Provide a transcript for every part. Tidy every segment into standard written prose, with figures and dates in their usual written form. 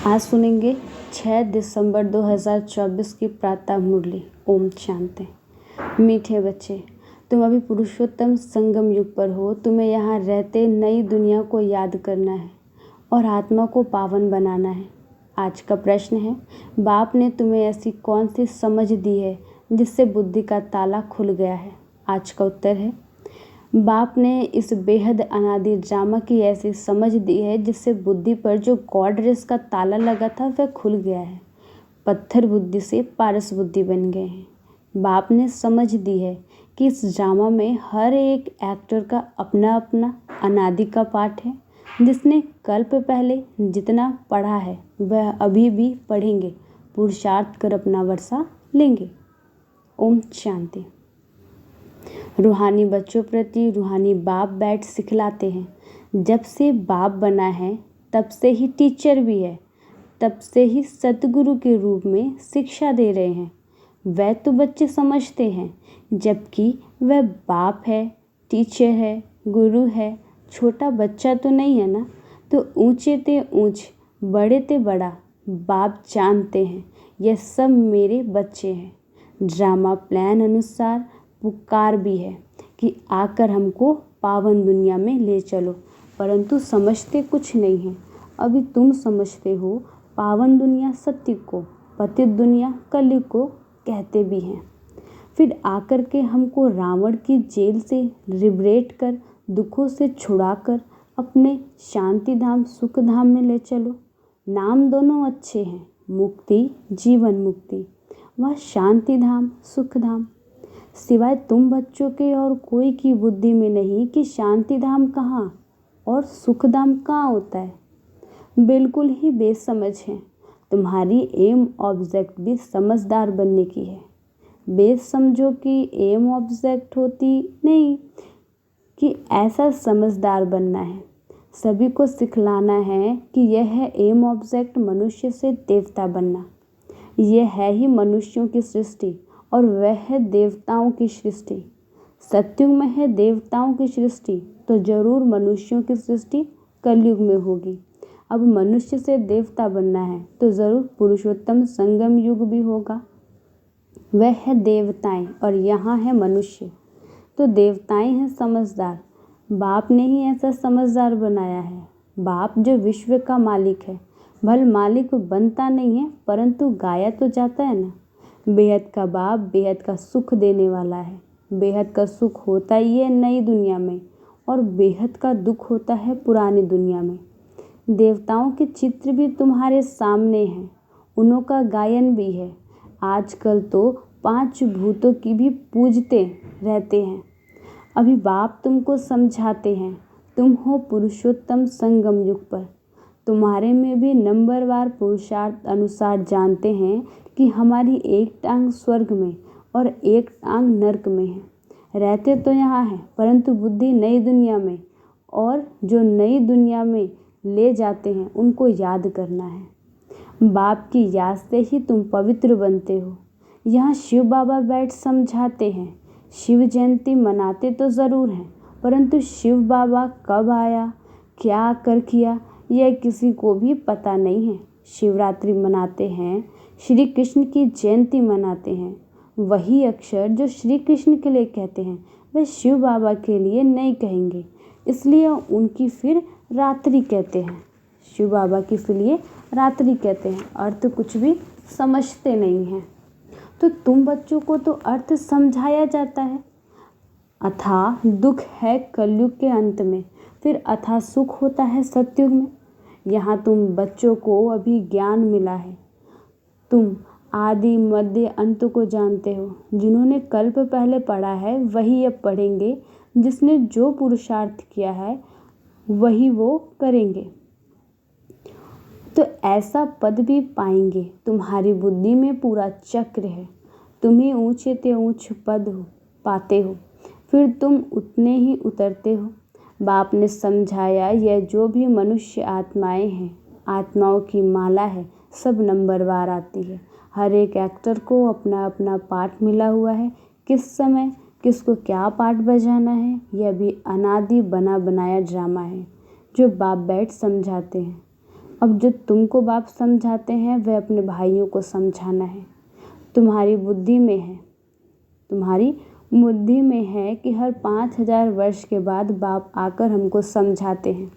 आज सुनेंगे 6 दिसंबर 2024 की प्रातः मुरली। ओम शांति। मीठे बच्चे, तुम अभी पुरुषोत्तम संगम युग पर हो। तुम्हें यहाँ रहते नई दुनिया को याद करना है और आत्मा को पावन बनाना है। आज का प्रश्न है, बाप ने तुम्हें ऐसी कौन सी समझ दी है जिससे बुद्धि का ताला खुल गया है? आज का उत्तर है, बाप ने इस बेहद अनादि ड्रामा की ऐसी समझ दी है जिससे बुद्धि पर जो गॉड रेस का ताला लगा था वह खुल गया है। पत्थर बुद्धि से पारस बुद्धि बन गए हैं। बाप ने समझ दी है कि इस ड्रामा में हर एक एक्टर का अपना अपना अनादि का पाठ है। जिसने कल्प पहले जितना पढ़ा है वह अभी भी पढ़ेंगे, पुरुषार्थ कर अपना वर्षा लेंगे। ओम शांति। रूहानी बच्चों प्रति रूहानी बाप बैठ सिखलाते हैं। जब से बाप बना है तब से ही टीचर भी है, तब से ही सतगुरु के रूप में शिक्षा दे रहे हैं। वह तो बच्चे समझते हैं, जबकि वह बाप है, टीचर है, गुरु है। छोटा बच्चा तो नहीं है ना। तो ऊंचे ते ऊंच, बड़े ते बड़ा, बाप जानते हैं यह सब मेरे बच्चे हैं। ड्रामा प्लान अनुसार पुकार भी है कि आकर हमको पावन दुनिया में ले चलो, परंतु समझते कुछ नहीं है। अभी तुम समझते हो पावन दुनिया सत्य को, पतित दुनिया कलयुग को कहते भी हैं। फिर आकर के हमको रावण की जेल से लिबरेट कर, दुखों से छुड़ाकर अपने शांति धाम सुख धाम में ले चलो। नाम दोनों अच्छे हैं, मुक्ति जीवन मुक्ति, वह शांति धाम सुख धाम। सिवाय तुम बच्चों के और कोई की बुद्धि में नहीं कि शांति धाम कहाँ और सुख धाम कहाँ होता है। बिल्कुल ही बेसमझ है। तुम्हारी एम ऑब्जेक्ट भी समझदार बनने की है। बेस समझो कि एम ऑब्जेक्ट होती नहीं कि ऐसा समझदार बनना है। सभी को सिखलाना है कि यह है एम ऑब्जेक्ट, मनुष्य से देवता बनना। यह है ही मनुष्यों की सृष्टि और वह है देवताओं की सृष्टि। सत्युग में है देवताओं की सृष्टि, तो जरूर मनुष्यों की सृष्टि कलयुग में होगी। अब मनुष्य से देवता बनना है तो जरूर पुरुषोत्तम संगम युग भी होगा। वह है देवताएं और यहाँ है मनुष्य, तो देवताएं हैं समझदार। बाप ने ही ऐसा समझदार बनाया है। बाप जो विश्व का मालिक है, भले मालिक बनता नहीं है परंतु गाया तो जाता है ना। बेहद का बाप बेहद का सुख देने वाला है। बेहद का सुख होता ही है नई दुनिया में और बेहद का दुख होता है पुरानी दुनिया में। देवताओं के चित्र भी तुम्हारे सामने हैं, उन्हों का गायन भी है। आजकल तो 5 भूतों की भी पूजते रहते हैं। अभी बाप तुमको समझाते हैं, तुम हो पुरुषोत्तम संगम युग पर। तुम्हारे में भी नंबरवार पुरुषार्थ अनुसार जानते हैं कि हमारी एक टांग स्वर्ग में और एक टांग नरक में है। रहते तो यहाँ हैं परंतु बुद्धि नई दुनिया में, और जो नई दुनिया में ले जाते हैं उनको याद करना है। बाप की याद से ही तुम पवित्र बनते हो। यहाँ शिव बाबा बैठ समझाते हैं। शिव जयंती मनाते तो ज़रूर हैं, परंतु शिव बाबा कब आया, क्या कर किया, यह किसी को भी पता नहीं है। शिवरात्रि मनाते हैं, श्री कृष्ण की जयंती मनाते हैं। वही अक्षर जो श्री कृष्ण के लिए कहते हैं वह शिव बाबा के लिए नहीं कहेंगे, इसलिए उनकी फिर रात्रि कहते हैं। शिव बाबा की इसलिए रात्रि कहते हैं। अर्थ कुछ भी समझते नहीं हैं। तो तुम बच्चों को तो अर्थ समझाया जाता है। अथाह दुख है कलयुग के अंत में, फिर अथाह सुख होता है सतयुग में। यहाँ तुम बच्चों को अभी ज्ञान मिला है। तुम आदि मध्य अंत को जानते हो। जिन्होंने कल्प पहले पढ़ा है वही अब पढ़ेंगे। जिसने जो पुरुषार्थ किया है वही वो करेंगे, तो ऐसा पद भी पाएंगे। तुम्हारी बुद्धि में पूरा चक्र है। तुम्हें ऊंचे ते ऊंच पद पाते हो, फिर तुम उतने ही उतरते हो। बाप ने समझाया, यह जो भी मनुष्य आत्माएं हैं, आत्माओं की माला है, सब नंबरवार आती है। हर एक एक्टर को अपना अपना पार्ट मिला हुआ है। किस समय किसको क्या पार्ट बजाना है, यह भी अनादि बना बनाया ड्रामा है जो बाप बैठ समझाते हैं। अब जो तुमको बाप समझाते हैं वह अपने भाइयों को समझाना है। तुम्हारी बुद्धि में है कि हर 5000 वर्ष के बाद बाप आकर हमको समझाते हैं,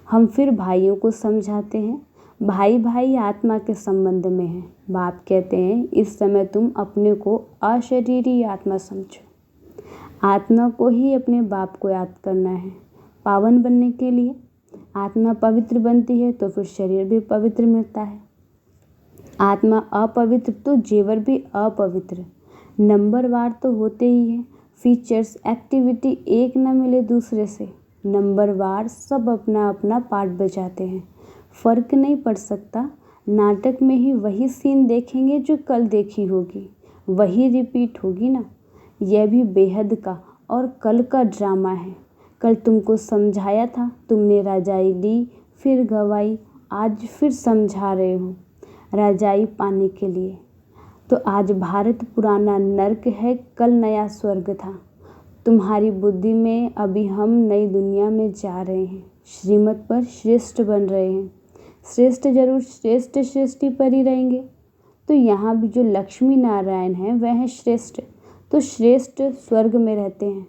हम फिर भाइयों को समझाते हैं। भाई भाई आत्मा के संबंध में है। बाप कहते हैं इस समय तुम अपने को अशरीरी आत्मा समझो। आत्मा को ही अपने बाप को याद करना है पावन बनने के लिए। आत्मा पवित्र बनती है तो फिर शरीर भी पवित्र मिलता है। आत्मा अपवित्र तो जेवर भी अपवित्र। नंबरवार तो होते ही हैं। फीचर्स एक्टिविटी एक न मिले दूसरे से। नंबरवार सब अपना अपना पार्ट बजाते हैं, फर्क नहीं पड़ सकता। नाटक में ही वही सीन देखेंगे जो कल देखी होगी, वही रिपीट होगी ना। यह भी बेहद का और कल का ड्रामा है। कल तुमको समझाया था, तुमने रजाई ली फिर गवाई, आज फिर समझा रहे हो रजाई पाने के लिए। तो आज भारत पुराना नर्क है, कल नया स्वर्ग था। तुम्हारी बुद्धि में अभी हम नई दुनिया में जा रहे हैं, श्रीमत पर श्रेष्ठ बन रहे हैं। श्रेष्ठ जरूर श्रेष्ठ सृष्टि पर ही रहेंगे। तो यहाँ भी जो लक्ष्मी नारायण हैं वह हैं श्रेष्ठ, तो श्रेष्ठ स्वर्ग में रहते हैं।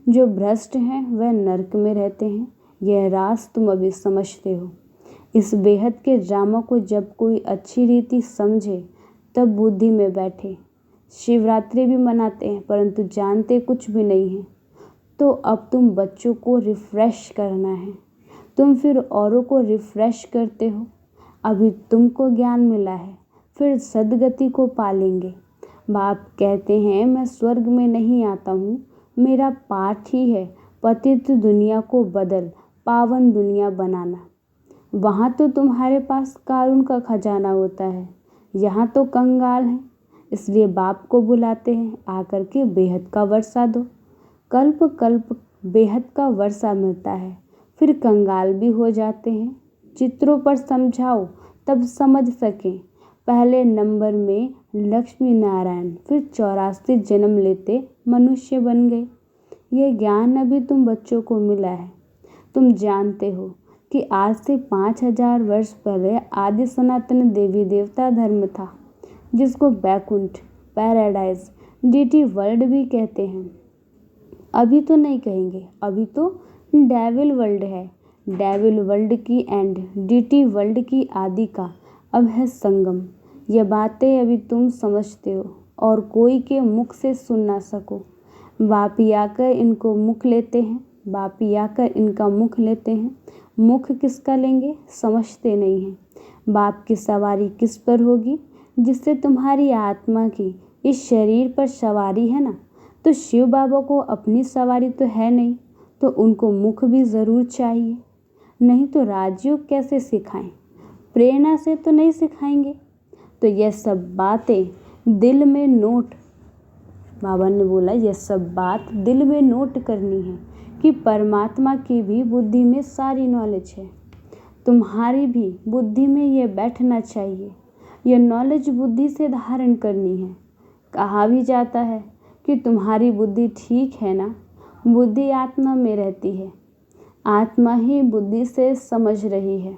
जो भ्रष्ट हैं वह नरक में रहते हैं। यह राज तुम अभी समझते हो। इस बेहद के ड्रामा को जब कोई अच्छी रीति समझे तब बुद्धि में बैठे। शिवरात्रि भी मनाते हैं परंतु जानते कुछ भी नहीं है। तो अब तुम बच्चों को रिफ्रेश करना है, तुम फिर औरों को रिफ्रेश करते हो। अभी तुमको ज्ञान मिला है, फिर सदगति को पालेंगे। बाप कहते हैं मैं स्वर्ग में नहीं आता हूँ, मेरा पाठ ही है पतित दुनिया को बदल पावन दुनिया बनाना। वहाँ तो तुम्हारे पास कारून का खजाना होता है, यहाँ तो कंगाल हैं। इसलिए बाप को बुलाते हैं आकर के बेहद का वर्षा दो। कल्प कल्प बेहद का वर्षा मिलता है, फिर कंगाल भी हो जाते हैं। चित्रों पर समझाओ तब समझ सकें। पहले नंबर में लक्ष्मी नारायण, फिर 84 जन्म लेते मनुष्य बन गए। यह ज्ञान अभी तुम बच्चों को मिला है। तुम जानते हो कि आज से 5000 वर्ष पहले आदि सनातन देवी देवता धर्म था, जिसको बैकुंठ, पैराडाइज, डीटी वर्ल्ड भी कहते हैं। अभी तो नहीं कहेंगे, अभी तो डेविल वर्ल्ड है। डेविल वर्ल्ड की एंड डीटी वर्ल्ड की आदि का अब है संगम। यह बातें अभी तुम समझते हो और कोई के मुख से सुन ना सको। वापी आकर इनको मुख लेते हैं, वापी आकर इनका मुख लेते हैं। मुख किसका लेंगे समझते नहीं हैं। बाप की सवारी किस पर होगी, जिससे तुम्हारी आत्मा की इस शरीर पर सवारी है ना। तो शिव बाबा को अपनी सवारी तो है नहीं, तो उनको मुख भी ज़रूर चाहिए। नहीं तो राजयोग कैसे सिखाएं, प्रेरणा से तो नहीं सिखाएंगे। तो यह सब बातें दिल में नोट, बाबा ने बोला यह सब बात दिल में नोट करनी है कि परमात्मा की भी बुद्धि में सारी नॉलेज है। तुम्हारी भी बुद्धि में यह बैठना चाहिए। यह नॉलेज बुद्धि से धारण करनी है। कहा भी जाता है कि तुम्हारी बुद्धि ठीक है ना। बुद्धि आत्मा में रहती है, आत्मा ही बुद्धि से समझ रही है।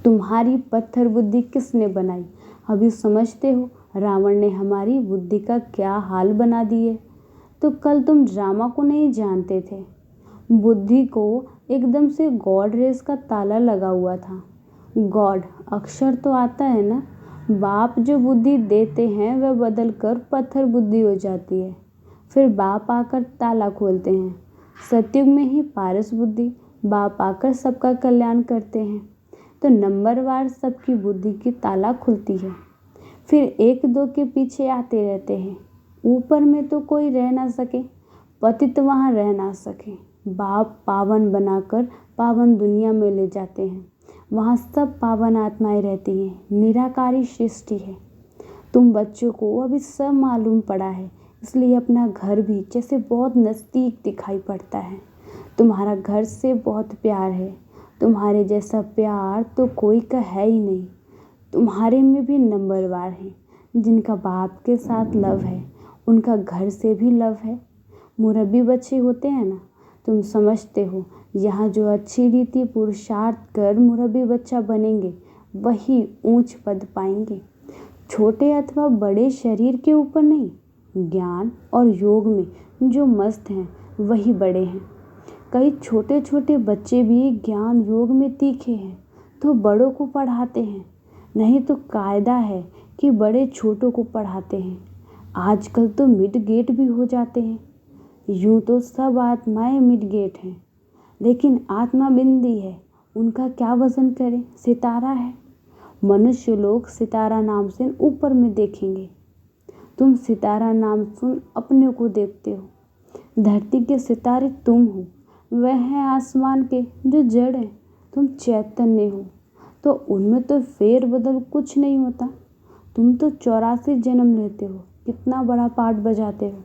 तुम्हारी पत्थर बुद्धि किसने बनाई अभी समझते हो। रावण ने हमारी बुद्धि का क्या हाल बना दिए। तो कल तुम ड्रामा को नहीं जानते थे। बुद्धि को एकदम से गॉड रेस का ताला लगा हुआ था। गॉड अक्षर तो आता है ना। बाप जो बुद्धि देते हैं वह बदल कर पत्थर बुद्धि हो जाती है। फिर बाप आकर ताला खोलते हैं। सतयुग में ही पारस बुद्धि, बाप आकर सबका कल्याण करते हैं। तो नंबरवार सबकी बुद्धि की ताला खुलती है। फिर एक दो के पीछे आते रहते हैं। ऊपर में तो कोई रह ना सके, पतित वहाँ रह ना सके। बाप पावन बनाकर पावन दुनिया में ले जाते हैं। वहाँ सब पावन आत्माएं रहती हैं। निराकारी सृष्टि है। तुम बच्चों को अभी सब मालूम पड़ा है, इसलिए अपना घर भी जैसे बहुत नज़दीक दिखाई पड़ता है। तुम्हारा घर से बहुत प्यार है। तुम्हारे जैसा प्यार तो कोई का है ही नहीं। तुम्हारे में भी नंबरवार हैं, जिनका बाप के साथ लव है, उनका घर से भी लव है। मुरब्बी बच्चे होते हैं ना, तुम समझते हो यहाँ जो अच्छी रीति पुरुषार्थ कर मुरब्बी बच्चा बनेंगे वही ऊंच पद पाएंगे। छोटे अथवा बड़े शरीर के ऊपर नहीं, ज्ञान और योग में जो मस्त हैं वही बड़े हैं। कई छोटे छोटे बच्चे भी ज्ञान योग में तीखे हैं तो बड़ों को पढ़ाते हैं, नहीं तो कायदा है कि बड़े छोटों को पढ़ाते हैं। आजकल तो मिड गेट भी हो जाते हैं। यूं तो सब आत्माएं मिड गेट हैं, लेकिन आत्मा बिंदी है, उनका क्या वजन करें, सितारा है। मनुष्य लोग सितारा नाम से ऊपर में देखेंगे। तुम सितारा नाम सुन अपने को देखते हो। धरती के सितारे तुम हो, वह है आसमान के जो जड़ है, तुम चैतन्य हो। तो उनमें तो फेर बदल कुछ नहीं होता। तुम तो 84 जन्म लेते हो, कितना बड़ा पार्ट बजाते हो।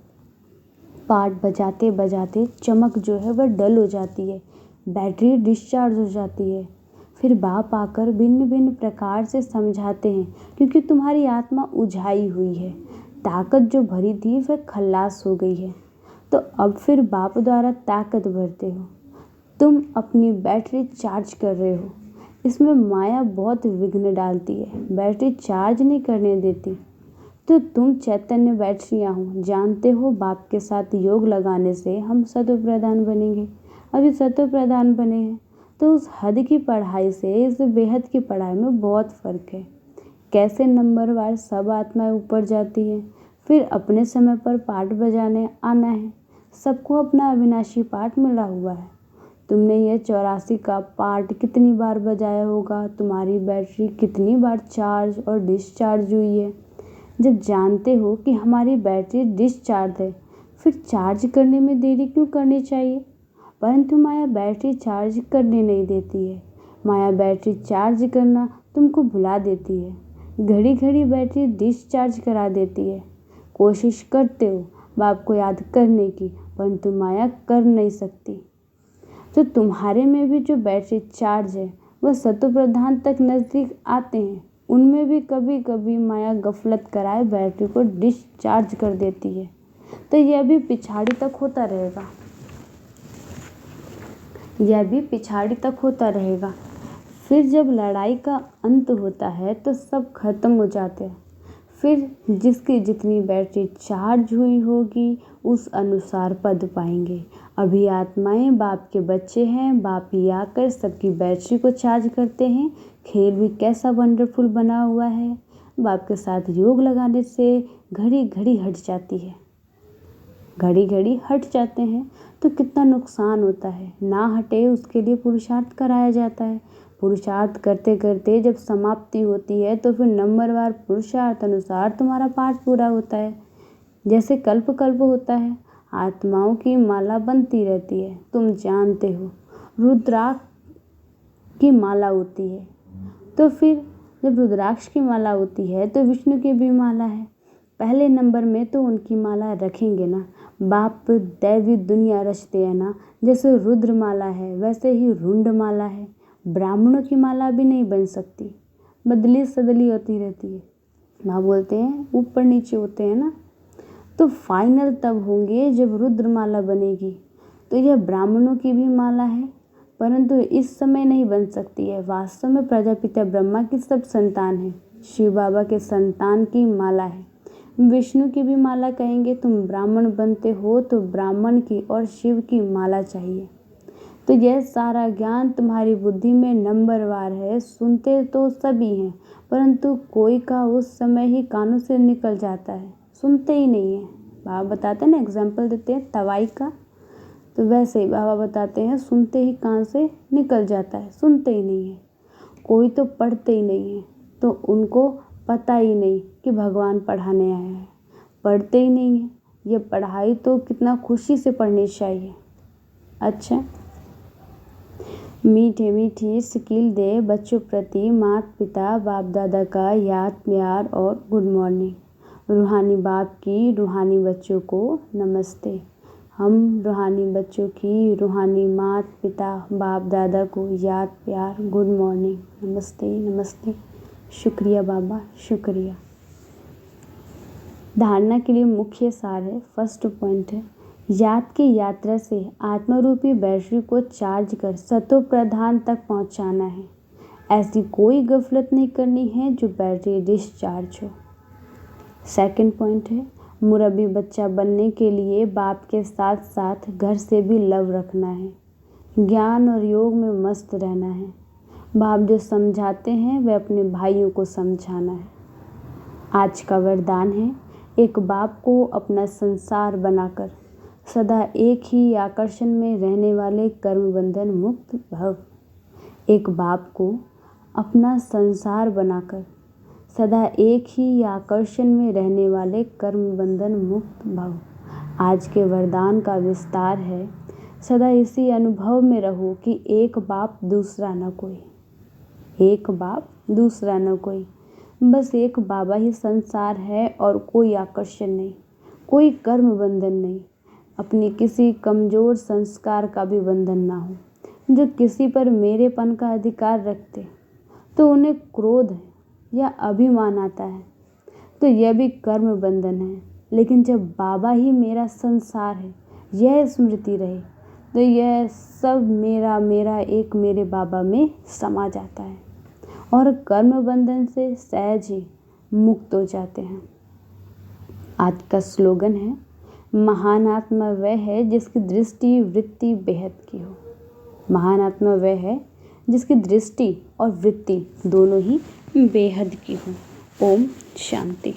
पार्ट बजाते बजाते चमक जो है वह डल हो जाती है, बैटरी डिस्चार्ज हो जाती है। फिर बाप आकर भिन्न भिन्न प्रकार से समझाते हैं, क्योंकि तुम्हारी आत्मा उझाई हुई है। ताकत जो भरी थी वह खल्लास हो गई है, तो अब फिर बाप द्वारा ताकत भरते हो। तुम अपनी बैटरी चार्ज कर रहे हो। इसमें माया बहुत विघ्न डालती है, बैटरी चार्ज नहीं करने देती। तो तुम चैतन्य बैटरियाँ हो। जानते हो बाप के साथ योग लगाने से हम सत्व प्रधान बनेंगे। अभी सत्व प्रधान बने हैं तो उस हद की पढ़ाई से इस बेहद की पढ़ाई में बहुत फ़र्क है। कैसे नंबरवार सब आत्माएं ऊपर जाती हैं, फिर अपने समय पर पाठ बजाने आना है। सबको अपना अविनाशी पाठ मिला हुआ है। तुमने यह 84 का पार्ट कितनी बार बजाया होगा, तुम्हारी बैटरी कितनी बार चार्ज और डिस्चार्ज हुई है। जब जानते हो कि हमारी बैटरी डिस्चार्ज है, फिर चार्ज करने में देरी क्यों करनी चाहिए। परंतु माया बैटरी चार्ज करने नहीं देती है। माया बैटरी चार्ज करना तुमको भुला देती है, घड़ी घड़ी बैटरी डिस्चार्ज करा देती है। कोशिश करते हो बाप को याद करने की, परंतु माया कर नहीं सकती। तो तुम्हारे में भी जो बैटरी चार्ज है वह सत्व प्रधान तक नज़दीक आते हैं, उनमें भी कभी कभी माया गफलत कराए बैटरी को डिस्चार्ज कर देती है। तो यह भी पिछाड़ी तक होता रहेगा, यह भी पिछाड़ी तक होता रहेगा। फिर जब लड़ाई का अंत होता है तो सब खत्म हो जाते हैं। फिर जिसकी जितनी बैटरी चार्ज हुई होगी उस अनुसार पद पाएंगे। अभी आत्माएं बाप के बच्चे हैं, बाप ही आकर सबकी बैटरी को चार्ज करते हैं। खेल भी कैसा वंडरफुल बना हुआ है। बाप के साथ योग लगाने से घड़ी घड़ी हट जाती है, घड़ी घड़ी हट जाते हैं तो कितना नुकसान होता है। ना हटे उसके लिए पुरुषार्थ कराया जाता है। पुरुषार्थ करते करते जब समाप्ति होती है तो फिर नंबरवार पुरुषार्थ अनुसार तुम्हारा पाठ पूरा होता है। जैसे कल्प कल्प होता है, आत्माओं की माला बनती रहती है। तुम जानते हो रुद्राक्ष की माला होती है, तो फिर जब रुद्राक्ष की माला होती है तो विष्णु की भी माला है। पहले नंबर में तो उनकी माला रखेंगे ना। बाप दैवी दुनिया रचते हैं ना। जैसे रुद्र माला है वैसे ही रुंड माला है। ब्राह्मणों की माला भी नहीं बन सकती, बदली सदली होती रहती है। माँ बोलते हैं ऊपर नीचे होते हैं ना। तो फाइनल तब होंगे जब रुद्र माला बनेगी। तो यह ब्राह्मणों की भी माला है, परंतु इस समय नहीं बन सकती है। वास्तव में प्रजापिता ब्रह्मा की सब संतान है, शिव बाबा के संतान की माला है। विष्णु की भी माला कहेंगे। तुम ब्राह्मण बनते हो तो ब्राह्मण की और शिव की माला चाहिए। तो यह सारा ज्ञान तुम्हारी बुद्धि में नंबरवार है। सुनते तो सभी हैं, परंतु कोई का उस समय ही कानों से निकल जाता है, सुनते ही नहीं है। बाबा बताते हैं ना, एग्जाम्पल देते हैं तवाई का, तो वैसे ही बाबा बताते हैं सुनते ही कान से निकल जाता है, सुनते ही नहीं है। कोई तो पढ़ते ही नहीं है, तो उनको पता ही नहीं कि भगवान पढ़ाने आया है, पढ़ते ही नहीं है। ये पढ़ाई तो कितना खुशी से पढ़नी चाहिए। अच्छा, मीठे मीठी स्किल दे बच्चों प्रति माता पिता बाप दादा का याद प्यार और गुड मॉर्निंग। रूहानी बाप की रूहानी बच्चों को नमस्ते। हम रूहानी बच्चों की रूहानी माता पिता बाप दादा को याद प्यार गुड मॉर्निंग, नमस्ते नमस्ते। शुक्रिया बाबा, शुक्रिया। धारणा के लिए मुख्य सार है, फर्स्ट पॉइंट है याद की यात्रा से आत्मरूपी बैटरी को चार्ज कर सतो प्रधान तक पहुंचाना है। ऐसी कोई गफलत नहीं करनी है जो बैटरी डिस्चार्ज हो। सेकंड पॉइंट है, मुरब्बी बच्चा बनने के लिए बाप के साथ साथ घर से भी लव रखना है। ज्ञान और योग में मस्त रहना है। बाप जो समझाते हैं वह अपने भाइयों को समझाना है। आज का वरदान है, एक बाप को अपना संसार बनाकर सदा एक ही आकर्षण में रहने वाले कर्म बंधन मुक्त भव। एक बाप को अपना संसार बनाकर सदा एक ही आकर्षण में रहने वाले कर्म बंधन मुक्त भव। आज के वरदान का विस्तार है, सदा इसी अनुभव में रहो कि एक बाप दूसरा न कोई, एक बाप दूसरा न कोई, बस एक बाबा ही संसार है और कोई आकर्षण नहीं, कोई कर्म बंधन नहीं। अपनी किसी कमजोर संस्कार का भी बंधन ना हो। जो किसी पर मेरेपन का अधिकार रखते तो उन्हें क्रोध है या अभिमान आता है तो यह भी कर्म बंधन है। लेकिन जब बाबा ही मेरा संसार है, यह स्मृति रहे तो यह सब मेरा मेरा एक मेरे बाबा में समा जाता है और कर्म बंधन से सहज ही मुक्त हो जाते हैं। आज का स्लोगन है, महान आत्मा वह है जिसकी दृष्टि वृत्ति बेहद की हो। महान आत्मा वह है जिसकी दृष्टि और वृत्ति दोनों ही बेहद की हो। ओम शांति।